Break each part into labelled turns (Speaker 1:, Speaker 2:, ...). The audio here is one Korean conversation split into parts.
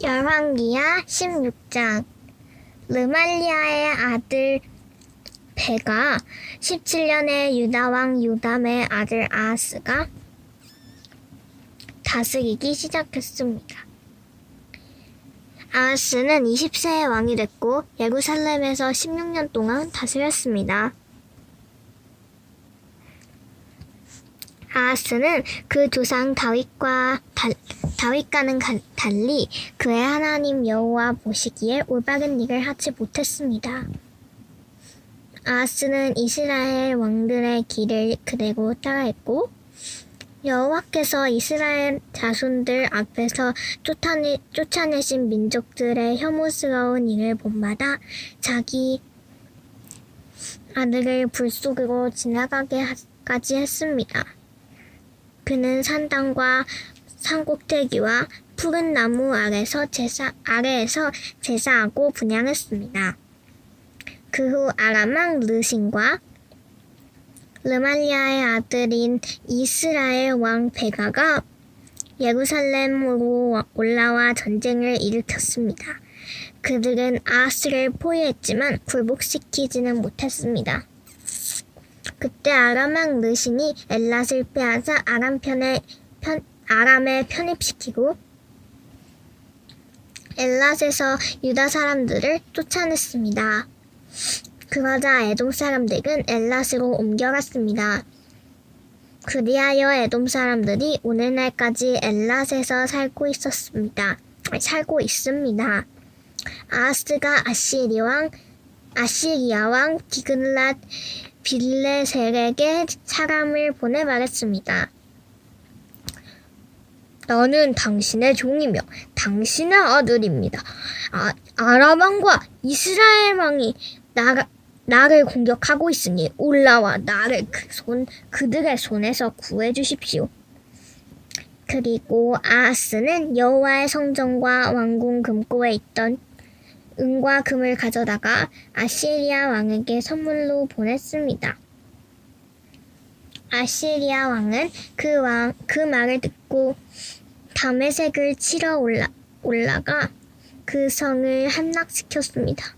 Speaker 1: 열왕기하 16장. 르말리아의 아들 베가 17년에 유다왕 요담의 아들 아하스가 다스리기 시작했습니다. 아하스는 20세의 왕이 됐고 예루살렘에서 16년 동안 다스렸습니다. 아하스는 그 조상 다윗과는 달리 그의 하나님 여호와 보시기에 올바른 일을 하지 못했습니다. 아하스는 이스라엘 왕들의 길을 그대로 따라했고 여호와께서 이스라엘 자손들 앞에서 쫓아내신 민족들의 혐오스러운 일을 본받아 자기 아들을 불 속으로 지나가게까지 했습니다. 그는 산당과 산꼭대기와 푸른 나무 아래에서 제사하고 분향했습니다. 그 후 아람 왕 르신과 르말리아의 아들인 이스라엘 왕 베가가 예루살렘으로 올라와 전쟁을 일으켰습니다. 그들은 아하스를 포위했지만 굴복시키지는 못했습니다. 그때 아람 왕 르신이 엘랏을 빼앗아 아람에 편입시키고 엘랏에서 유다 사람들을 쫓아냈습니다. 그러자 에돔 사람들은 엘랏으로 옮겨갔습니다. 그리하여 에돔 사람들이 오늘날까지 엘랏에서 살고 있습니다. 아하스가 아시리아 왕 디글랏 빌레셀에게 사람을 보내 말했습니다. 나는 당신의 종이며 당신의 아들입니다. 아람 왕과 이스라엘 왕이 나를 공격하고 있으니 올라와 나를 그들의 손에서 구해주십시오. 그리고 아하스는 여호와의 성전과 왕궁 금고에 있던 은과 금을 가져다가 아시리아 왕에게 선물로 보냈습니다. 아시리아 왕은 그 말을 듣고 다메섹을 치러 올라가 그 성을 함락시켰습니다.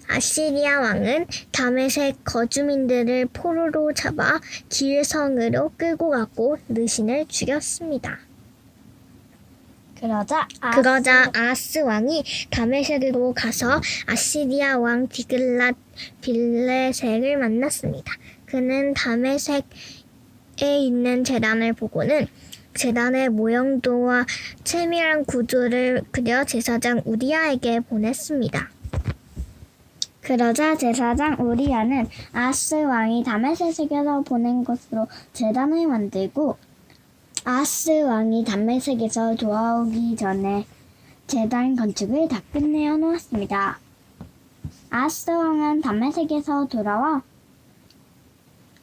Speaker 1: 아시리아 왕은 다메섹 거주민들을 포로로 잡아 길성으로 끌고 가고 르신을 죽였습니다.
Speaker 2: 그러자
Speaker 1: 아하스 왕이 다메섹으로 가서 아시리아 왕 디글랏 빌레셀을 만났습니다. 그는 다메섹에 있는 제단을 보고는 제단의 모형도와 세밀한 구조를 그려 제사장 우리아에게 보냈습니다.
Speaker 2: 그러자 제사장 우리아는 아하스 왕이 다메섹에서 보낸 것으로 제단을 만들고 아하스 왕이 다메섹에서 돌아오기 전에 제단 건축을 다 끝내어 놓았습니다. 아하스 왕은 다메섹에서 돌아와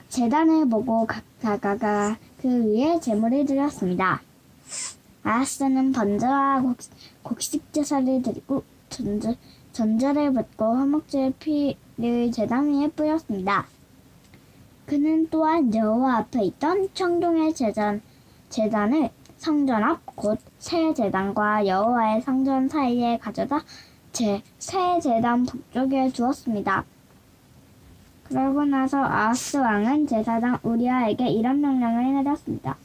Speaker 2: 제단을 보고 각자가 그 위에 제물을 드렸습니다. 아하스는 번제와 곡식 제사를 드리고 전제를 붓고 화목제의 피를 제단 위에 뿌렸습니다. 그는 또한 여호와 앞에 있던 청동의 제단을 성전 앞 곧 새 제단과 여호와의 성전 사이에 가져다 새 제단 북쪽에 두었습니다. 그러고 나서 아하스 왕은 제사장 우리아에게 이런 명령을 내렸습니다.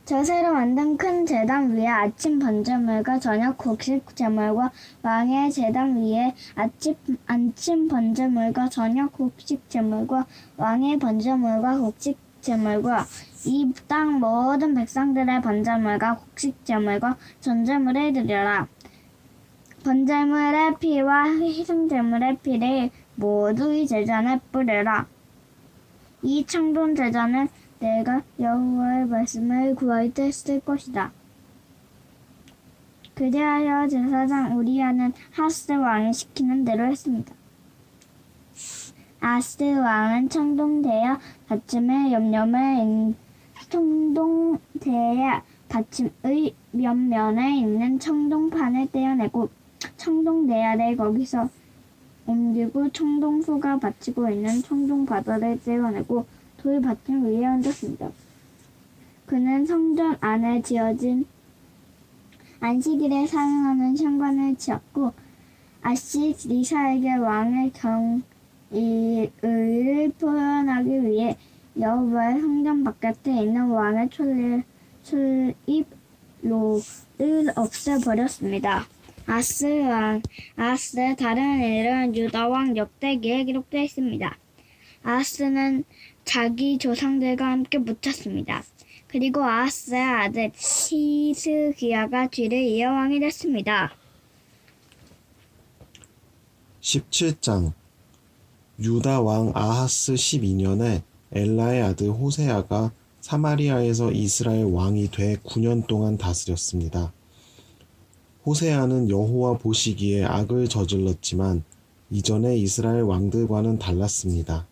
Speaker 2: 저 새로 만든 큰 제단 위에 아침 번제물과 저녁 곡식 제물과 왕의 제단 위에 아침 번제물과 저녁 곡식 제물과 왕의 번제물과 곡식 제물과 이 땅 모든 백성들의 번제물과 곡식 제물과 전제물을 드려라. 번제물의 피와 희생제물의 피를 모두 이 제단에 뿌려라. 이 청동 제단은 내가 여호와의 말씀을 구할 때 쓸 것이다. 그리하여 제사장 우리아는 아하스 왕이 시키는 대로 했습니다. 아하스 왕은 청동대야 받침의 옆면에 있는 청동판을 떼어내고 청동 내야를 거기서 옮기고 청동 후가 받치고 있는 청동 바다를 떼어내고 돌 받침 위에 얹었습니다. 그는 성전 안에 지어진 안식일에 사용하는 현관을 지었고 아시리사에게 왕의 경의를 표현하기 위해 여호와의 성전 바깥에 있는 왕의 출입로를 없애버렸습니다. 아하스의 다른 일은 유다 왕 역대기에 기록되어 있습니다. 아하스는 자기 조상들과 함께 묻혔습니다. 그리고 아하스의 아들 히스기야가 뒤를 이어 왕이 됐습니다.
Speaker 3: 17장 유다 왕 아하스 12년에 엘라의 아들 호세아가 사마리아에서 이스라엘 왕이 돼 9년 동안 다스렸습니다. 호세아는 여호와 보시기에 악을 저질렀지만 이전의 이스라엘 왕들과는 달랐습니다.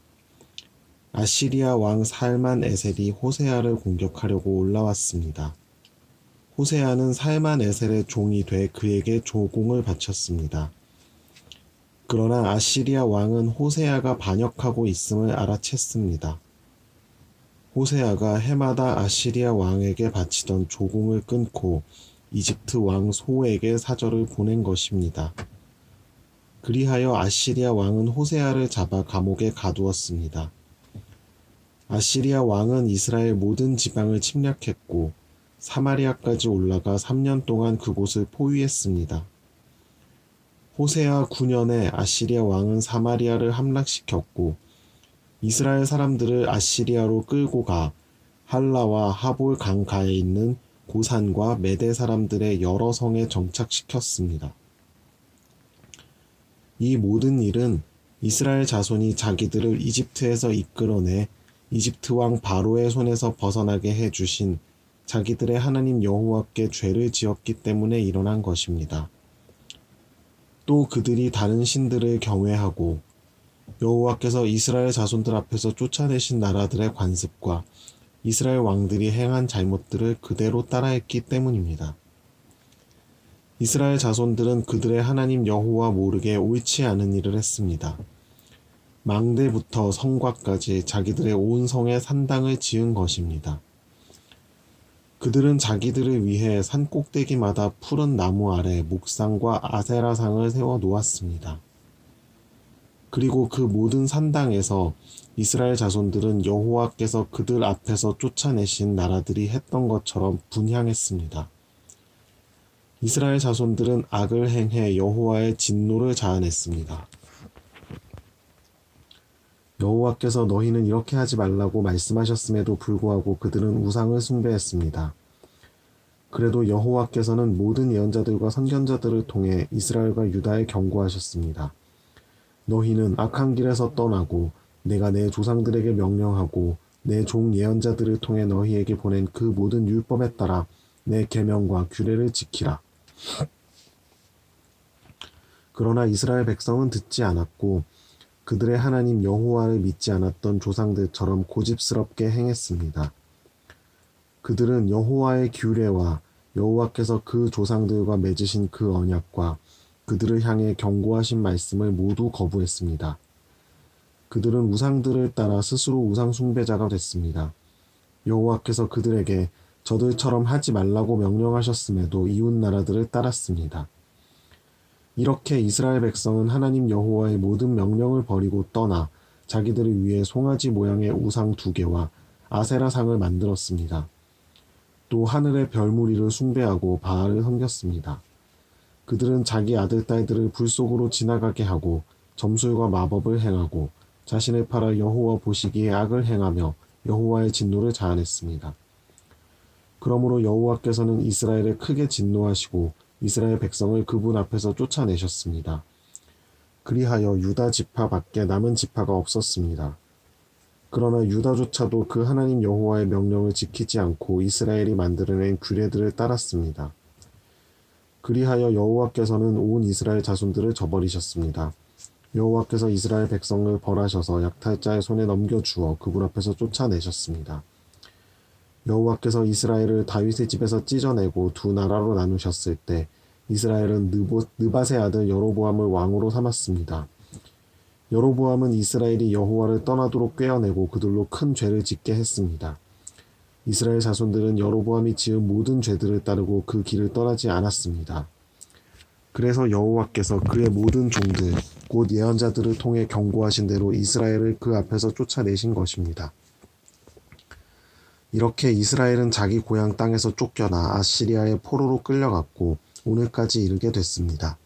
Speaker 3: 아시리아 왕 살만 에셀이 호세아를 공격하려고 올라왔습니다. 호세아는 살만 에셀의 종이 돼 그에게 조공을 바쳤습니다. 그러나 아시리아 왕은 호세아가 반역하고 있음을 알아챘습니다. 호세아가 해마다 아시리아 왕에게 바치던 조공을 끊고 이집트 왕 소에게 사절을 보낸 것입니다. 그리하여 아시리아 왕은 호세아를 잡아 감옥에 가두었습니다. 아시리아 왕은 이스라엘 모든 지방을 침략했고 사마리아까지 올라가 3년 동안 그곳을 포위했습니다. 호세아 9년에 아시리아 왕은 사마리아를 함락시켰고 이스라엘 사람들을 아시리아로 끌고 가 할라와 하볼 강가에 있는 고산과 메대 사람들의 여러 성에 정착시켰습니다. 이 모든 일은 이스라엘 자손이 자기들을 이집트에서 이끌어내 이집트 왕 바로의 손에서 벗어나게 해주신 자기들의 하나님 여호와께 죄를 지었기 때문에 일어난 것입니다. 또 그들이 다른 신들을 경외하고 여호와께서 이스라엘 자손들 앞에서 쫓아내신 나라들의 관습과 이스라엘 왕들이 행한 잘못들을 그대로 따라했기 때문입니다. 이스라엘 자손들은 그들의 하나님 여호와 모르게 옳지 않은 일을 했습니다. 망대부터 성곽까지 자기들의 온 성에 산당을 지은 것입니다. 그들은 자기들을 위해 산 꼭대기마다 푸른 나무 아래 목상과 아세라상을 세워 놓았습니다. 그리고 그 모든 산당에서 이스라엘 자손들은 여호와께서 그들 앞에서 쫓아내신 나라들이 했던 것처럼 분향했습니다. 이스라엘 자손들은 악을 행해 여호와의 진노를 자아냈습니다. 여호와께서 너희는 이렇게 하지 말라고 말씀하셨음에도 불구하고 그들은 우상을 숭배했습니다. 그래도 여호와께서는 모든 예언자들과 선견자들을 통해 이스라엘과 유다에 경고하셨습니다. 너희는 악한 길에서 떠나고 내가 내 조상들에게 명령하고 내 종 예언자들을 통해 너희에게 보낸 그 모든 율법에 따라 내 계명과 규례를 지키라. 그러나 이스라엘 백성은 듣지 않았고 그들의 하나님 여호와를 믿지 않았던 조상들처럼 고집스럽게 행했습니다. 그들은 여호와의 규례와 여호와께서 그 조상들과 맺으신 그 언약과 그들을 향해 경고하신 말씀을 모두 거부했습니다. 그들은 우상들을 따라 스스로 우상 숭배자가 됐습니다. 여호와께서 그들에게 저들처럼 하지 말라고 명령하셨음에도 이웃 나라들을 따랐습니다. 이렇게 이스라엘 백성은 하나님 여호와의 모든 명령을 버리고 떠나 자기들을 위해 송아지 모양의 우상 2개와 아세라상을 만들었습니다. 또 하늘의 별무리를 숭배하고 바알을 섬겼습니다. 그들은 자기 아들 딸들을 불 속으로 지나가게 하고 점술과 마법을 행하고 자신을 팔아 여호와 보시기에 악을 행하며 여호와의 진노를 자아냈습니다. 그러므로 여호와께서는 이스라엘에 크게 진노하시고 이스라엘 백성을 그분 앞에서 쫓아내셨습니다. 그리하여 유다 지파 밖에 남은 지파가 없었습니다. 그러나 유다조차도 그 하나님 여호와의 명령을 지키지 않고 이스라엘이 만들어낸 규례들을 따랐습니다. 그리하여 여호와께서는 온 이스라엘 자손들을 저버리셨습니다. 여호와께서 이스라엘 백성을 벌하셔서 약탈자의 손에 넘겨주어 그분 앞에서 쫓아내셨습니다. 여호와께서 이스라엘을 다윗의 집에서 찢어내고 두 나라로 나누셨을 때 이스라엘은 느밧의 아들 여로보암을 왕으로 삼았습니다. 여로보암은 이스라엘이 여호와를 떠나도록 꾀어내고 그들로 큰 죄를 짓게 했습니다. 이스라엘 자손들은 여로보암이 지은 모든 죄들을 따르고 그 길을 떠나지 않았습니다. 그래서 여호와께서 그의 모든 종들, 곧 예언자들을 통해 경고하신 대로 이스라엘을 그 앞에서 쫓아내신 것입니다. 이렇게 이스라엘은 자기 고향 땅에서 쫓겨나 아시리아의 포로로 끌려갔고 오늘까지 이르게 됐습니다.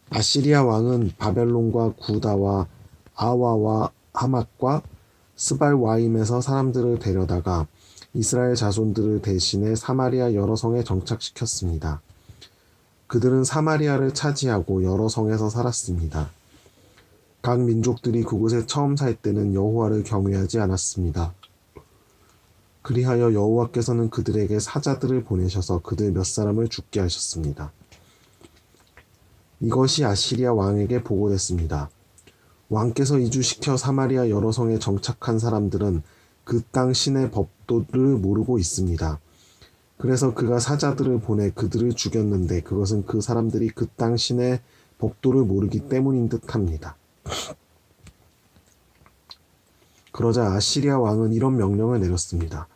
Speaker 3: 아시리아 왕은 바벨론과 구다와 아와와 하맛과 스발와임에서 사람들을 데려다가 이스라엘 자손들을 대신해 사마리아 여러 성에 정착시켰습니다. 그들은 사마리아를 차지하고 여러 성에서 살았습니다. 각 민족들이 그곳에 처음 살 때는 여호와를 경외하지 않았습니다. 그리하여 여호와께서는 그들에게 사자들을 보내셔서 그들 몇 사람을 죽게 하셨습니다. 이것이 아시리아 왕에게 보고됐습니다. 왕께서 이주시켜 사마리아 여러 성에 정착한 사람들은 그 땅 신의 법도를 모르고 있습니다. 그래서 그가 사자들을 보내 그들을 죽였는데 그것은 그 사람들이 그 땅 신의 법도를 모르기 때문인 듯합니다. 그러자 아시리아 왕은 이런 명령을 내렸습니다.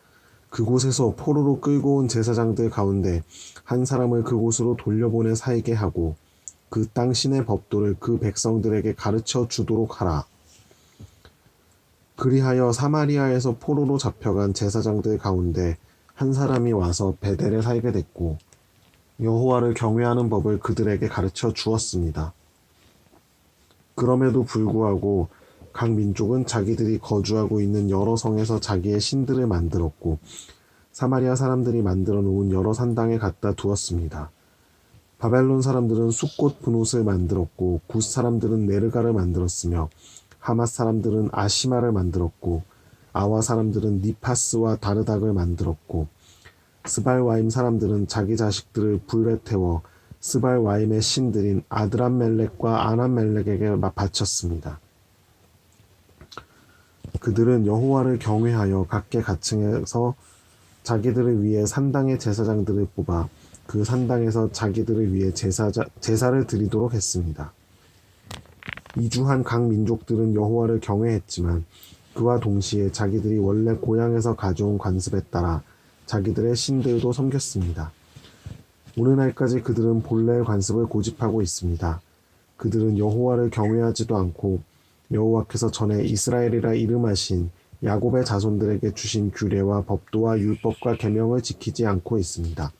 Speaker 3: 그곳에서 포로로 끌고 온 제사장들 가운데 한 사람을 그곳으로 돌려보내 살게 하고 그 땅 신의 법도를 그 백성들에게 가르쳐 주도록 하라. 그리하여 사마리아에서 포로로 잡혀간 제사장들 가운데 한 사람이 와서 베델에 살게 됐고 여호와를 경외하는 법을 그들에게 가르쳐 주었습니다. 그럼에도 불구하고 각 민족은 자기들이 거주하고 있는 여러 성에서 자기의 신들을 만들었고 사마리아 사람들이 만들어 놓은 여러 산당에 갖다 두었습니다. 바벨론 사람들은 숫꽃 분옷을 만들었고 굿 사람들은 네르가를 만들었으며 하맛 사람들은 아시마를 만들었고 아와 사람들은 니파스와 다르닥을 만들었고 스발와임 사람들은 자기 자식들을 불에 태워 스발와임의 신들인 아드람멜렉과 아남멜렉에게 바쳤습니다. 그들은 여호와를 경외하여 각계 각층에서 자기들을 위해 산당의 제사장들을 뽑아 그 산당에서 자기들을 위해 제사를 드리도록 했습니다. 이주한 각 민족들은 여호와를 경외했지만 그와 동시에 자기들이 원래 고향에서 가져온 관습에 따라 자기들의 신들도 섬겼습니다. 오늘날까지 그들은 본래의 관습을 고집하고 있습니다. 그들은 여호와를 경외하지도 않고 여호와께서 전에 이스라엘이라 이름하신 야곱의 자손들에게 주신 규례와 법도와 율법과 계명을 지키지 않고 있습니다.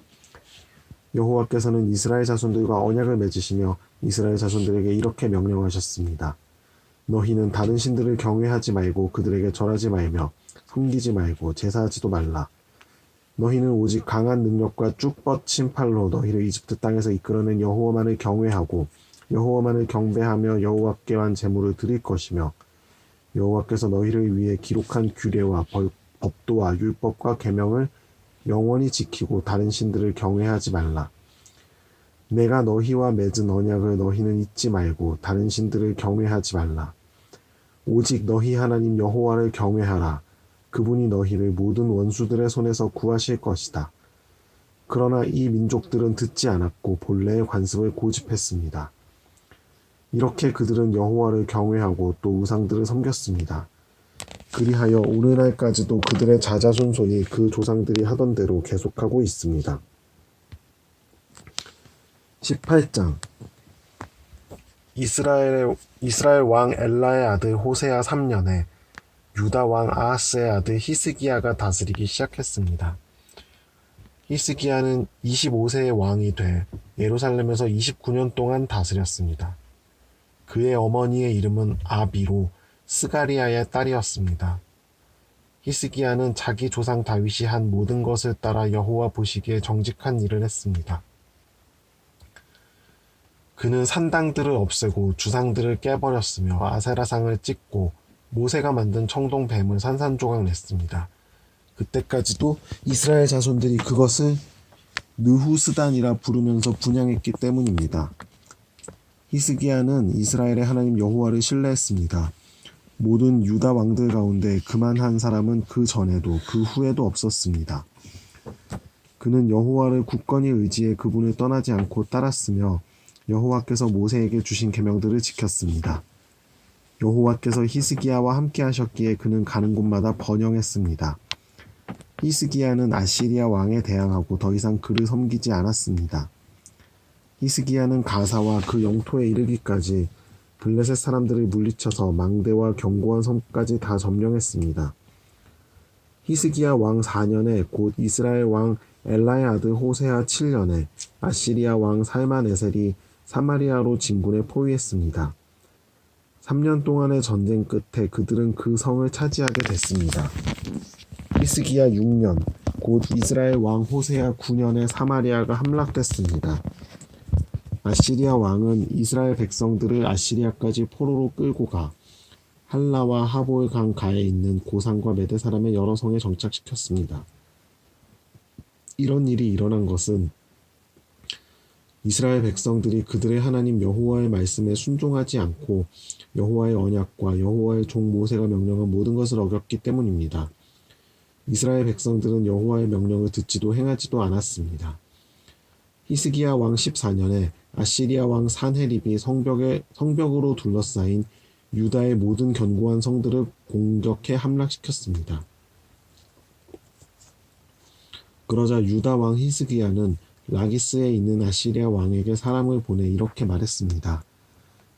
Speaker 3: 여호와께서는 이스라엘 자손들과 언약을 맺으시며 이스라엘 자손들에게 이렇게 명령하셨습니다. 너희는 다른 신들을 경외하지 말고 그들에게 절하지 말며 섬기지 말고 제사하지도 말라. 너희는 오직 강한 능력과 쭉 뻗친 팔로 너희를 이집트 땅에서 이끌어낸 여호와만을 경외하고 여호와만을 경배하며 여호와께만 제물을 드릴 것이며 여호와께서 너희를 위해 기록한 규례와 법도와 율법과 계명을 영원히 지키고 다른 신들을 경외하지 말라. 내가 너희와 맺은 언약을 너희는 잊지 말고 다른 신들을 경외하지 말라. 오직 너희 하나님 여호와를 경외하라. 그분이 너희를 모든 원수들의 손에서 구하실 것이다. 그러나 이 민족들은 듣지 않았고 본래의 관습을 고집했습니다. 이렇게 그들은 여호와를 경외하고 또 우상들을 섬겼습니다. 그리하여 오늘날까지도 그들의 자자손손이 그 조상들이 하던 대로 계속하고 있습니다. 18장 이스라엘 왕 엘라의 아들 호세아 3년에 유다 왕 아하스의 아들 히스기야가 다스리기 시작했습니다. 히스기야는 25세의 왕이 돼 예루살렘에서 29년 동안 다스렸습니다. 그의 어머니의 이름은 아비로 스가리아의 딸이었습니다. 히스기야는 자기 조상 다윗이 한 모든 것을 따라 여호와 보시기에 정직한 일을 했습니다. 그는 산당들을 없애고 주상들을 깨버렸으며 아세라상을 찢고 모세가 만든 청동뱀을 산산조각 냈습니다. 그때까지도 이스라엘 자손들이 그것을 느후스단이라 부르면서 분향했기 때문입니다. 히스기야는 이스라엘의 하나님 여호와를 신뢰했습니다. 모든 유다 왕들 가운데 그만한 사람은 그 전에도 그 후에도 없었습니다. 그는 여호와를 굳건히 의지해 그분을 떠나지 않고 따랐으며 여호와께서 모세에게 주신 계명들을 지켰습니다. 여호와께서 히스기야와 함께 하셨기에 그는 가는 곳마다 번영했습니다. 히스기야는 아시리아 왕에 대항하고 더 이상 그를 섬기지 않았습니다. 히스기야는 가사와 그 영토에 이르기까지 블레셋 사람들을 물리쳐서 망대와 견고한 섬까지 다 점령했습니다. 히스기야 왕 4년에 곧 이스라엘 왕 엘라의 아들 호세아 7년에 아시리아 왕 살만에셀이 사마리아로 진군해 포위했습니다. 3년 동안의 전쟁 끝에 그들은 그 성을 차지하게 됐습니다. 히스기야 6년, 곧 이스라엘 왕 호세아 9년에 사마리아가 함락됐습니다. 아시리아 왕은 이스라엘 백성들을 아시리아까지 포로로 끌고 가 할라와 하볼 강 가에 있는 고산과 메대 사람의 여러 성에 정착시켰습니다. 이런 일이 일어난 것은 이스라엘 백성들이 그들의 하나님 여호와의 말씀에 순종하지 않고 여호와의 언약과 여호와의 종 모세가 명령한 모든 것을 어겼기 때문입니다. 이스라엘 백성들은 여호와의 명령을 듣지도 행하지도 않았습니다. 히스기야 왕 14년에 아시리아 왕 산헤립이 성벽으로 둘러싸인 유다의 모든 견고한 성들을 공격해 함락시켰습니다. 그러자 유다 왕 히스기야는 라기스에 있는 아시리아 왕에게 사람을 보내 이렇게 말했습니다.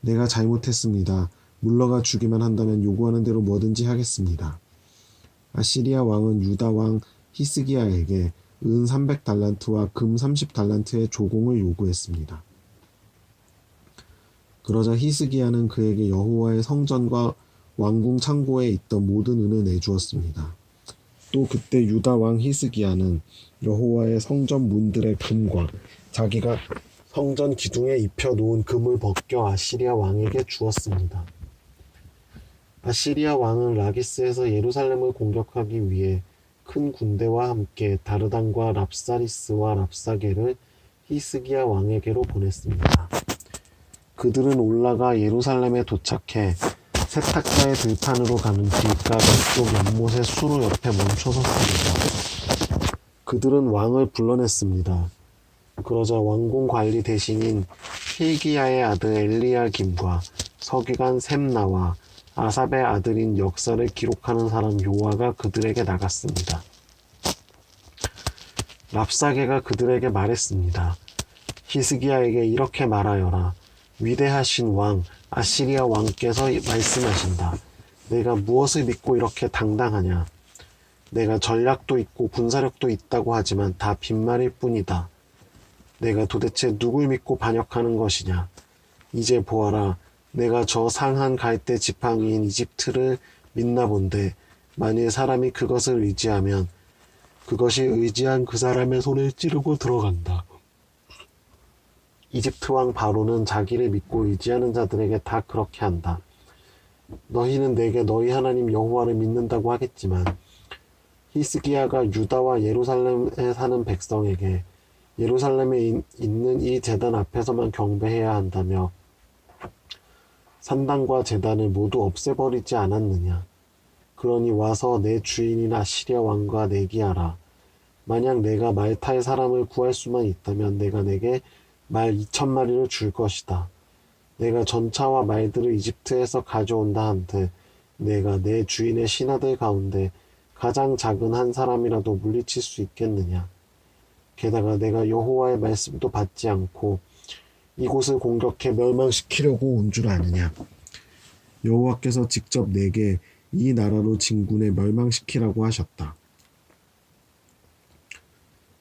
Speaker 3: 내가 잘못했습니다. 물러가 주기만 한다면 요구하는 대로 뭐든지 하겠습니다. 아시리아 왕은 유다 왕 히스기야에게 은 300달란트와 금 30달란트의 조공을 요구했습니다. 그러자 히스기야는 그에게 여호와의 성전과 왕궁 창고에 있던 모든 은을 내주었습니다. 또 그때 유다 왕 히스기야는 여호와의 성전 문들의 금과 자기가 성전 기둥에 입혀놓은 금을 벗겨 아시리아 왕에게 주었습니다. 아시리아 왕은 라기스에서 예루살렘을 공격하기 위해 큰 군대와 함께 다르단과 랍사리스와 랍사게를 히스기야 왕에게로 보냈습니다. 그들은 올라가 예루살렘에 도착해 세탁가의 들판으로 가는 길가 왼쪽 연못의 수로 옆에 멈춰 섰습니다. 그들은 왕을 불러냈습니다. 그러자 왕궁 관리 대신인 힐기야의 아들 엘리야김과 서기관 셈나와 아삽의 아들인 역사를 기록하는 사람 요아가 그들에게 나갔습니다. 랍사게가 그들에게 말했습니다. 히스기야에게 이렇게 말하여라. 위대하신 왕 아시리아 왕께서 말씀하신다. 내가 무엇을 믿고 이렇게 당당하냐. 내가 전략도 있고 군사력도 있다고 하지만 다 빈말일 뿐이다. 내가 도대체 누굴 믿고 반역하는 것이냐. 이제 보아라. 내가 저 상한 갈대 지팡이인 이집트를 믿나 본데 만일 사람이 그것을 의지하면 그것이 의지한 그 사람의 손을 찌르고 들어간다. 이집트 왕 바로는 자기를 믿고 의지하는 자들에게 다 그렇게 한다. 너희는 내게 너희 하나님 여호와를 믿는다고 하겠지만 히스기야가 유다와 예루살렘에 사는 백성에게 예루살렘에 있는 이 제단 앞에서만 경배해야 한다며 산당과 제단을 모두 없애버리지 않았느냐. 그러니 와서 내 주인인 아시리아 왕과 내기하라. 만약 내가 말 탈 사람을 구할 수만 있다면 내가 내게 말 2,000마리를 줄 것이다. 내가 전차와 말들을 이집트에서 가져온다 한들 내가 내 주인의 신하들 가운데 가장 작은 한 사람이라도 물리칠 수 있겠느냐. 게다가 내가 여호와의 말씀도 받지 않고 이곳을 공격해 멸망시키려고 온 줄 아느냐. 여호와께서 직접 내게 이 나라로 진군해 멸망시키라고 하셨다.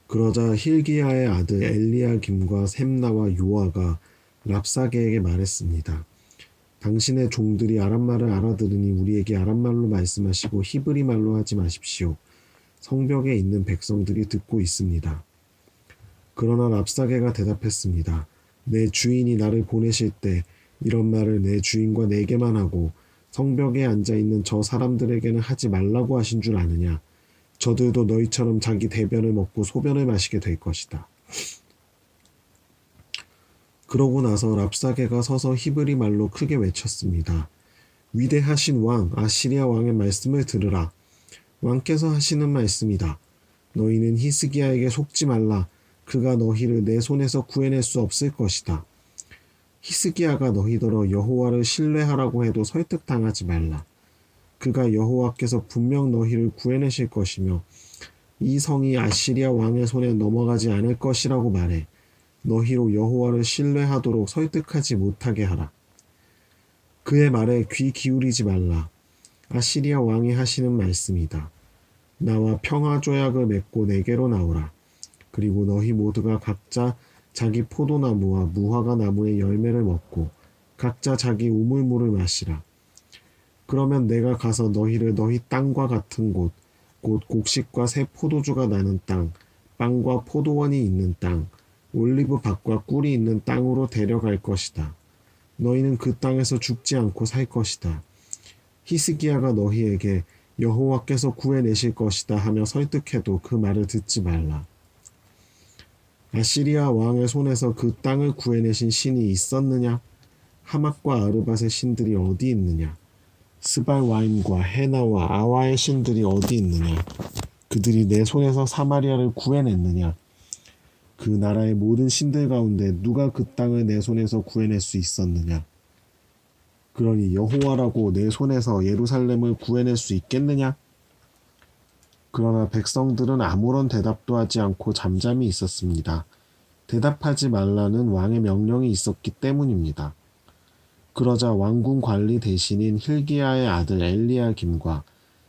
Speaker 3: 그러자 힐기야의 아들 엘리야김과 셈나와 요아가 랍사게에게 말했습니다. 당신의 종들이 아람말을 알아들으니 우리에게 아람말로 말씀하시고 히브리 말로 하지 마십시오. 성벽에 있는 백성들이 듣고 있습니다. 그러나 랍사게가 대답했습니다. 내 주인이 나를 보내실 때 이런 말을 내 주인과 내게만 하고 성벽에 앉아있는 저 사람들에게는 하지 말라고 하신 줄 아느냐. 저들도 너희처럼 자기 대변을 먹고 소변을 마시게 될 것이다. 그러고 나서 랍사게가 서서 히브리 말로 크게 외쳤습니다. 위대하신 왕 아시리아 왕의 말씀을 들으라. 왕께서 하시는 말씀이다. 너희는 히스기야에게 속지 말라. 그가 너희를 내 손에서 구해낼 수 없을 것이다. 히스기야가 너희더러 여호와를 신뢰하라고 해도 설득당하지 말라. 그가 여호와께서 분명 너희를 구해내실 것이며 이 성이 아시리아 왕의 손에 넘어가지 않을 것이라고 말해 너희로 여호와를 신뢰하도록 설득하지 못하게 하라. 그의 말에 귀 기울이지 말라. 아시리아 왕이 하시는 말씀이다. 나와 평화 조약을 맺고 내게로 나오라. 그리고 너희 모두가 각자 자기 포도나무와 무화과 나무의 열매를 먹고 각자 자기 우물물을 마시라. 그러면 내가 가서 너희를 너희 땅과 같은 곳, 곧 곡식과 새 포도주가 나는 땅, 빵과 포도원이 있는 땅, 올리브 밭과 꿀이 있는 땅으로 데려갈 것이다. 너희는 그 땅에서 죽지 않고 살 것이다. 히스기야가 너희에게 여호와께서 구해내실 것이다 하며 설득해도 그 말을 듣지 말라. 아시리아 왕의 손에서 그 땅을 구해내신 신이 있었느냐? 하맛과 아르밧의 신들이 어디 있느냐? 스발와임과 헤나와 아와의 신들이 어디 있느냐? 그들이 내 손에서 사마리아를 구해냈느냐? 그 나라의 모든 신들 가운데 누가 그 땅을 내 손에서 구해낼 수 있었느냐? 그러니 여호와라고 내 손에서 예루살렘을 구해낼 수 있겠느냐? 그러나 백성들은 아무런 대답도 하지 않고 잠잠히 있었습니다. 대답하지 말라는 왕의 명령이 있었기 때문입니다. 그러자 왕궁 관리 대신인 힐기야의 아들 엘리야김과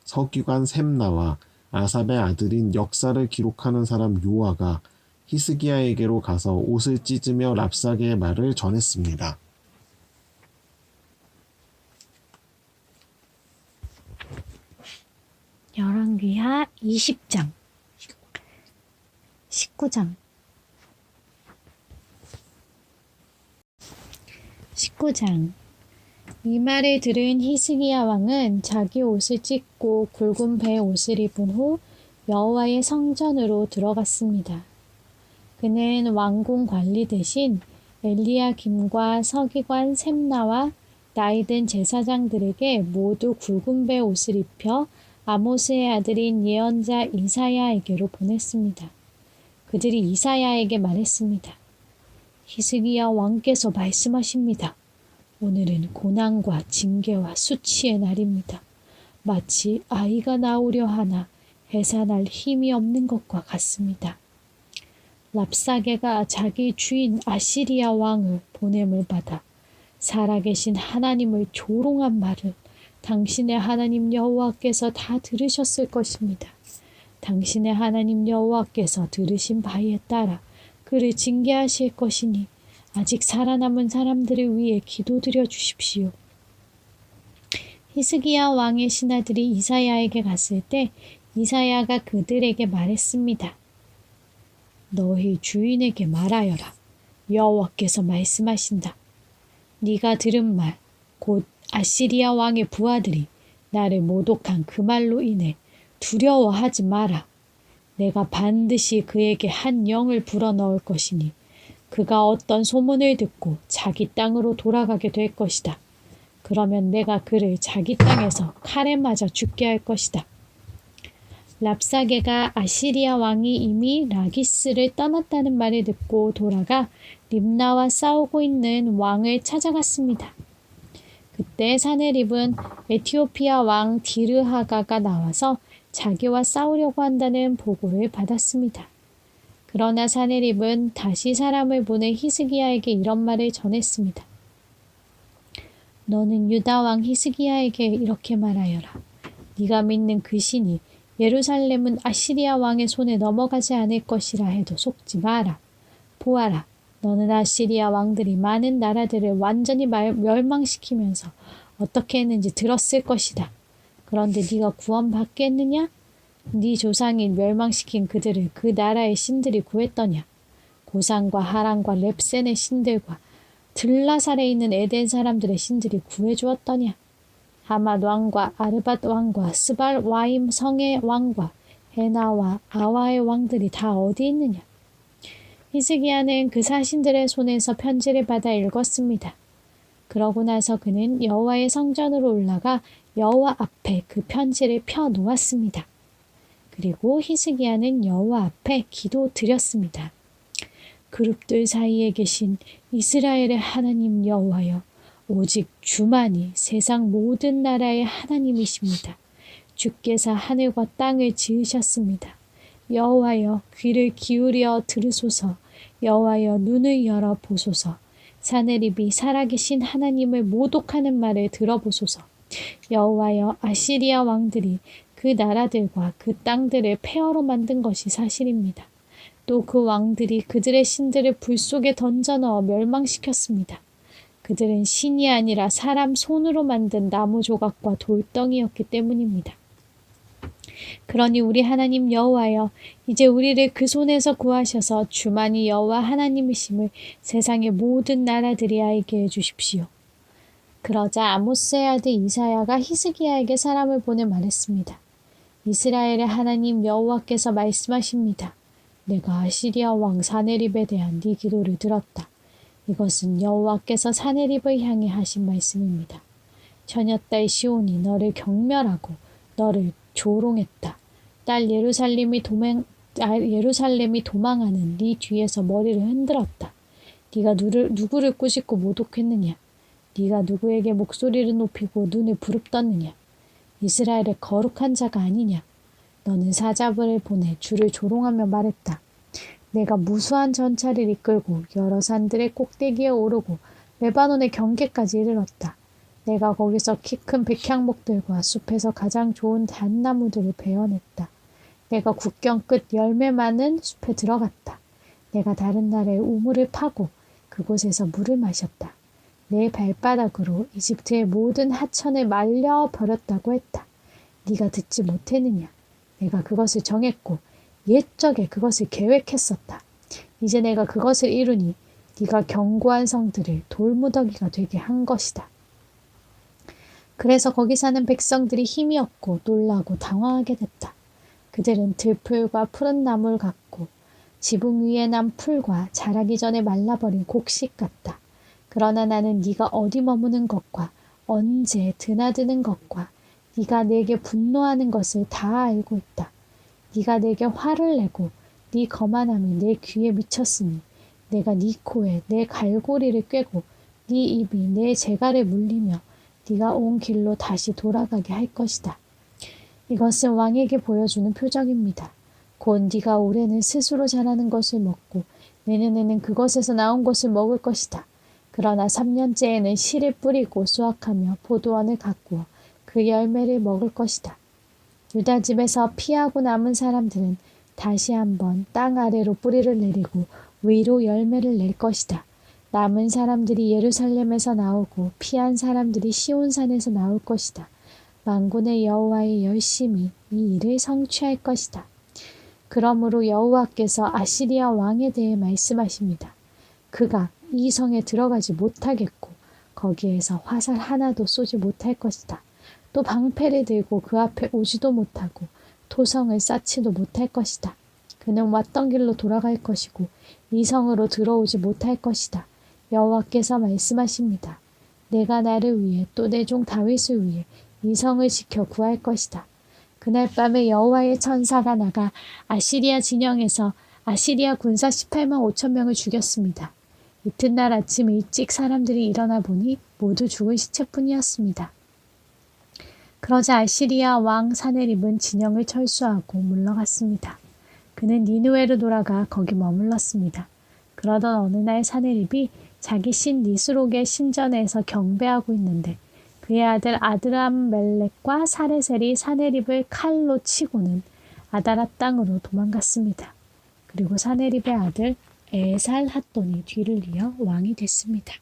Speaker 3: 서기관 셈나와 아삽의 아들인 역사를 기록하는 사람 요아가 히스기야에게로 가서 옷을 찢으며 랍사게의 말을 전했습니다.
Speaker 4: 열왕기하 20장 19장 이 말을 들은 히스기야 왕은 자기 옷을 찢고 굵은 배 옷을 입은 후 여호와의 성전으로 들어갔습니다. 그는 왕궁 관리 대신 엘리야김과 서기관 셈나와 나이든 제사장들에게 모두 굵은 배 옷을 입혀 아모스의 아들인 예언자 이사야에게로 보냈습니다. 그들이 이사야에게 말했습니다. 히스기야 왕께서 말씀하십니다. 오늘은 고난과 징계와 수치의 날입니다. 마치 아이가 나오려 하나 해산할 힘이 없는 것과 같습니다. 랍사게가 자기 주인 아시리아 왕을 보냄을 받아 살아계신 하나님을 조롱한 말을 당신의 하나님 여호와께서 다 들으셨을 것입니다. 당신의 하나님 여호와께서 들으신 바에 따라 그를 징계하실 것이니 아직 살아남은 사람들을 위해 기도드려 주십시오. 히스기야 왕의 신하들이 이사야에게 갔을 때 이사야가 그들에게 말했습니다. 너희 주인에게 말하여라. 여호와께서 말씀하신다. 네가 들은 말, 곧 아시리아 왕의 부하들이 나를 모독한 그 말로 인해 두려워하지 마라. 내가 반드시 그에게 한 영을 불어넣을 것이니 그가 어떤 소문을 듣고 자기 땅으로 돌아가게 될 것이다. 그러면 내가 그를 자기 땅에서 칼에 맞아 죽게 할 것이다. 랍사게가 아시리아 왕이 이미 라기스를 떠났다는 말을 듣고 돌아가 림나와 싸우고 있는 왕을 찾아갔습니다. 그때 사네립은 에티오피아 왕 디르하가가 나와서 자기와 싸우려고 한다는 보고를 받았습니다. 그러나 사네립은 다시 사람을 보내 히스기야에게 이런 말을 전했습니다. 너는 유다 왕 히스기야에게 이렇게 말하여라. 네가 믿는 그 신이 예루살렘은 아시리아 왕의 손에 넘어가지 않을 것이라 해도 속지 마라. 보아라. 너는 아시리아 왕들이 많은 나라들을 완전히 멸망시키면서 어떻게 했는지 들었을 것이다. 그런데 네가 구원받겠느냐? 네 조상이 멸망시킨 그들을 그 나라의 신들이 구했더냐? 고산과 하란과 렙센의 신들과 들라살에 있는 에덴 사람들의 신들이 구해주었더냐? 하맛 왕과 아르밧 왕과 스발 와임 성의 왕과 헤나와 아와의 왕들이 다 어디 있느냐? 히스기야는 그 사신들의 손에서 편지를 받아 읽었습니다. 그러고 나서 그는 여호와의 성전으로 올라가 여호와 앞에 그 편지를 펴 놓았습니다. 그리고 히스기야는 여호와 앞에 기도드렸습니다. 그룹들 사이에 계신 이스라엘의 하나님 여호와여, 오직 주만이 세상 모든 나라의 하나님이십니다. 주께서 하늘과 땅을 지으셨습니다. 여호와여, 귀를 기울여 들으소서. 여호와여, 눈을 열어 보소서. 사내립이 살아계신 하나님을 모독하는 말을 들어보소서. 여호와여, 아시리아 왕들이 그 나라들과 그 땅들을 폐허로 만든 것이 사실입니다. 또 그 왕들이 그들의 신들을 불 속에 던져 넣어 멸망시켰습니다. 그들은 신이 아니라 사람 손으로 만든 나무 조각과 돌덩이였기 때문입니다. 그러니 우리 하나님 여호와여, 이제 우리를 그 손에서 구하셔서 주만이 여호와 하나님이심을 세상의 모든 나라들이 알게 해주십시오. 그러자 아모스의 아들 이사야가 히스기야에게 사람을 보내 말했습니다. 이스라엘의 하나님 여호와께서 말씀하십니다. 내가 아시리아 왕 사네립에 대한 네 기도를 들었다. 이것은 여호와께서 사네립을 향해 하신 말씀입니다. 처녀딸 시온이 너를 경멸하고 너를 조롱했다. 딸 예루살렘이 도망하는 네 뒤에서 머리를 흔들었다. 네가 누구를 꾸짖고 모독했느냐? 네가 누구에게 목소리를 높이고 눈을 부릅떴느냐? 이스라엘의 거룩한 자가 아니냐? 너는 사자벌을 보내 주를 조롱하며 말했다. 내가 무수한 전차를 이끌고 여러 산들의 꼭대기에 오르고 레바논의 경계까지 이르렀다. 내가 거기서 키 큰 백향목들과 숲에서 가장 좋은 단나무들을 베어냈다. 내가 국경 끝 열매 많은 숲에 들어갔다. 내가 다른 나라의 우물을 파고 그곳에서 물을 마셨다. 내 발바닥으로 이집트의 모든 하천을 말려 버렸다고 했다. 네가 듣지 못했느냐? 내가 그것을 정했고 옛적에 그것을 계획했었다. 이제 내가 그것을 이루니 네가 견고한 성들을 돌무더기가 되게 한 것이다. 그래서 거기 사는 백성들이 힘이 없고 놀라고 당황하게 됐다. 그들은 들풀과 푸른 나물 같고 지붕 위에 난 풀과 자라기 전에 말라버린 곡식 같다. 그러나 나는 네가 어디 머무는 것과 언제 드나드는 것과 네가 내게 분노하는 것을 다 알고 있다. 네가 내게 화를 내고 네 거만함이 내 귀에 미쳤으니 내가 네 코에 내 갈고리를 꿰고 네 입이 내 재갈을 물리며 네가 온 길로 다시 돌아가게 할 것이다. 이것은 왕에게 보여주는 표적입니다. 곧 네가 올해는 스스로 자라는 것을 먹고 내년에는 그것에서 나온 것을 먹을 것이다. 그러나 3년째에는 씨를 뿌리고 수확하며 포도원을 가꾸어 그 열매를 먹을 것이다. 유다 집에서 피하고 남은 사람들은 다시 한번 땅 아래로 뿌리를 내리고 위로 열매를 낼 것이다. 남은 사람들이 예루살렘에서 나오고 피한 사람들이 시온산에서 나올 것이다. 만군의 여호와의 열심히 이 일을 성취할 것이다. 그러므로 여호와께서 아시리아 왕에 대해 말씀하십니다. 그가 이 성에 들어가지 못하겠고 거기에서 화살 하나도 쏘지 못할 것이다. 또 방패를 들고 그 앞에 오지도 못하고 토성을 쌓지도 못할 것이다. 그는 왔던 길로 돌아갈 것이고 이 성으로 들어오지 못할 것이다. 여호와께서 말씀하십니다. 내가 나를 위해 또 내 종 다윗을 위해 이 성을 지켜 구할 것이다. 그날 밤에 여호와의 천사가 나가 아시리아 진영에서 아시리아 군사 18만 5천 명을 죽였습니다. 이튿날 아침 일찍 사람들이 일어나 보니 모두 죽은 시체뿐이었습니다. 그러자 아시리아 왕 사네립은 진영을 철수하고 물러갔습니다. 그는 니느웨로 돌아가 거기 머물렀습니다. 그러던 어느 날 사네립이 자기 신 니스록의 신전에서 경배하고 있는데 그의 아들 아드람멜렉과 사레셀이 사네립을 칼로 치고는 아다라 땅으로 도망갔습니다. 그리고 사네립의 아들 에살핫돈이 뒤를 이어 왕이 됐습니다.